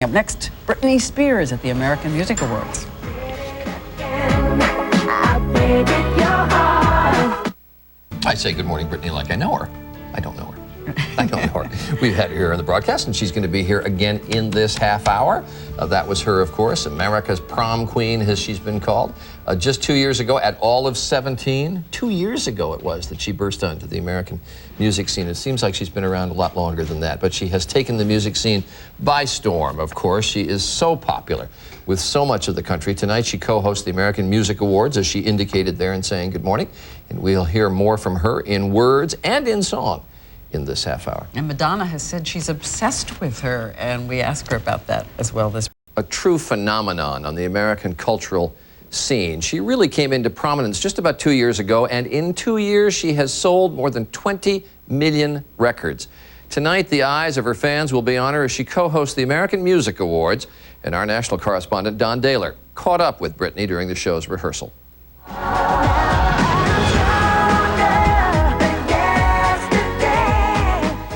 Up next, Britney Spears at the American Music Awards. I say good morning, Britney, like I know her. I don't know her. I don't know her. We've had her here on the broadcast, and she's going to be here again in this half hour. That was her, of course, America's prom queen, as she's been called. Just 2 years ago, at all of 17, 2 years ago it was that she burst onto the American music scene. It seems like she's been around a lot longer than that, but she has taken the music scene by storm, of course. She is so popular with so much of the country. Tonight, she co-hosts the American Music Awards, as she indicated there in saying good morning, and we'll hear more from her in words and in song in this half hour. And Madonna has said she's obsessed with her, and we asked her about that as well. A true phenomenon on the American cultural scene. She really came into prominence just about 2 years ago, and in 2 years she has sold more than 20 million records. Tonight, the eyes of her fans will be on her as she co-hosts the American Music Awards, and our national correspondent, Don Daler, caught up with Britney during the show's rehearsal.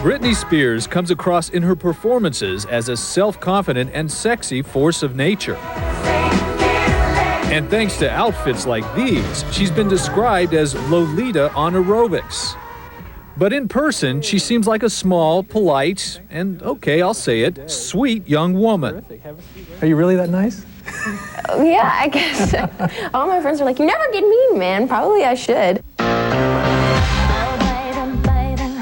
Britney Spears comes across in her performances as a self-confident and sexy force of nature. And thanks to outfits like these, she's been described as Lolita on aerobics. But in person, she seems like a small, polite, and, okay, I'll say it, sweet young woman. Are you really that nice? Yeah, I guess. All my friends are like, you never get mean, man. Probably I should.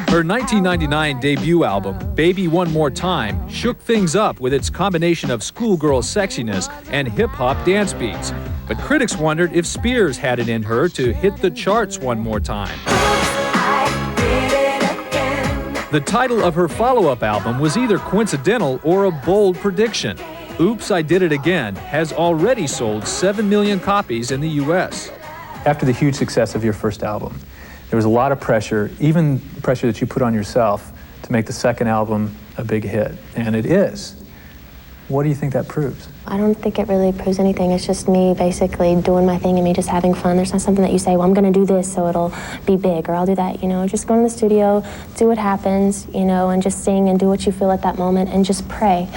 Her 1999 debut album, Baby One More Time, shook things up with its combination of schoolgirl sexiness and hip-hop dance beats. But critics wondered if Spears had it in her to hit the charts one more time. The title of her follow-up album was either coincidental or a bold prediction. Oops, I Did It Again has already sold 7 million copies in the U.S. After the huge success of your first album, there was a lot of pressure, even pressure that you put on yourself, to make the second album a big hit. And it is. What do you think that proves? I don't think it really proves anything. It's just me basically doing my thing and me just having fun. There's not something that you say, well, I'm going to do this so it'll be big, or I'll do that. You know, just go in the studio, do what happens, you know, and just sing and do what you feel at that moment and just pray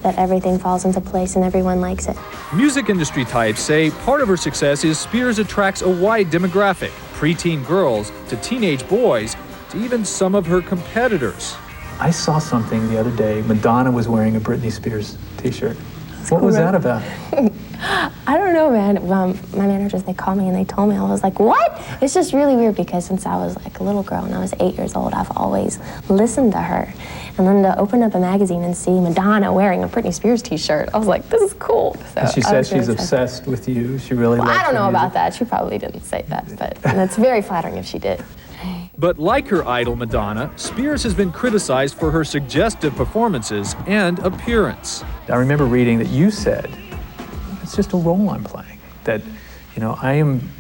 that everything falls into place and everyone likes it. Music industry types say part of her success is Spears attracts a wide demographic, preteen girls to teenage boys to even some of her competitors. I saw something the other day. Madonna was wearing a Britney Spears t-shirt. What was that about? I don't know, man. My managers, they called me and they told me. I was like, what? It's just really weird because since I was like a little girl and I was 8 years old, I've always listened to her. And then to open up a magazine and see Madonna wearing a Britney Spears t-shirt, I was like, this is cool. So and she says she's obsessed with you. She really loves I don't know music. about that. She probably didn't say that, but that's very flattering if she did. But like her idol Madonna, Spears has been criticized for her suggestive performances and appearance. I remember reading that you said, it's just a role I'm playing. That, you know, I am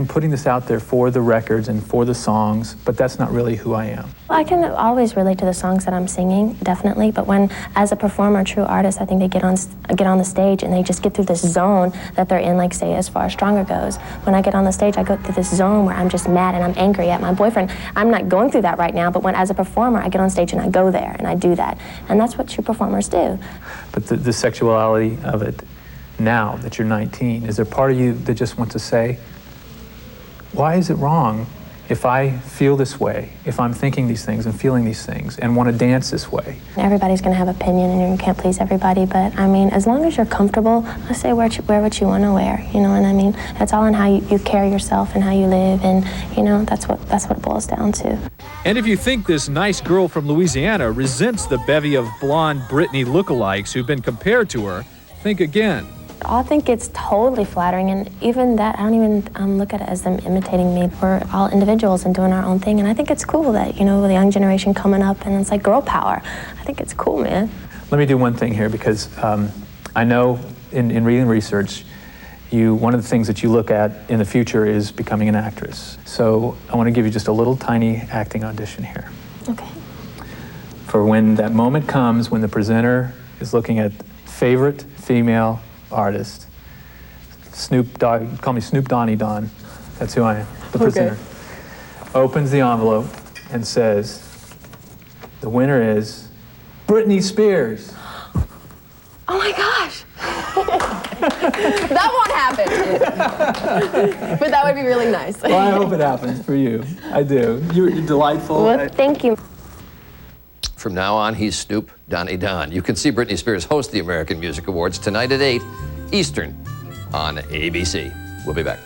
putting this out there for the records and for the songs, but that's not really who I am. I can always relate to the songs that I'm singing, definitely, but when, as a performer, a true artist, I think they get on the stage and they just get through this zone that they're in, like, say, as far as Stronger goes. When I get on the stage, I go through this zone where I'm just mad and I'm angry at my boyfriend. I'm not going through that right now, but when, as a performer, I get on stage and I go there and I do that. And that's what true performers do. But the sexuality of it now that you're 19, is there part of you that just wants to say, why is it wrong if I feel this way, if I'm thinking these things and feeling these things and want to dance this way? Everybody's going to have an opinion and you can't please everybody, but I mean, as long as you're comfortable, I say wear what you want to wear, you know what I mean? It's all in how you carry yourself and how you live, and you know, that's what it boils down to. And if you think this nice girl from Louisiana resents the bevy of blonde Britney lookalikes who've been compared to her, think again. I think it's totally flattering, and even that, I don't even look at it as them imitating me. We're all individuals and doing our own thing, and I think it's cool that, you know, the young generation coming up, and it's like girl power. I think it's cool, man. Let me do one thing here, because I know in reading research, one of the things that you look at in the future is becoming an actress. So I want to give you just a little tiny acting audition here. Okay. For when that moment comes, when the presenter is looking at favorite female artist, Snoop Dogg, call me Snoop Donnie Don, that's who I am, the presenter, opens the envelope and says, the winner is Britney Spears. my gosh. That won't happen. But that would be really nice. Well, I hope it happens for you. I do. You're delightful. Well, thank you. From now on, he's Snoop Donnie Don. You can see Britney Spears host the American Music Awards tonight at 8 Eastern on ABC. We'll be back.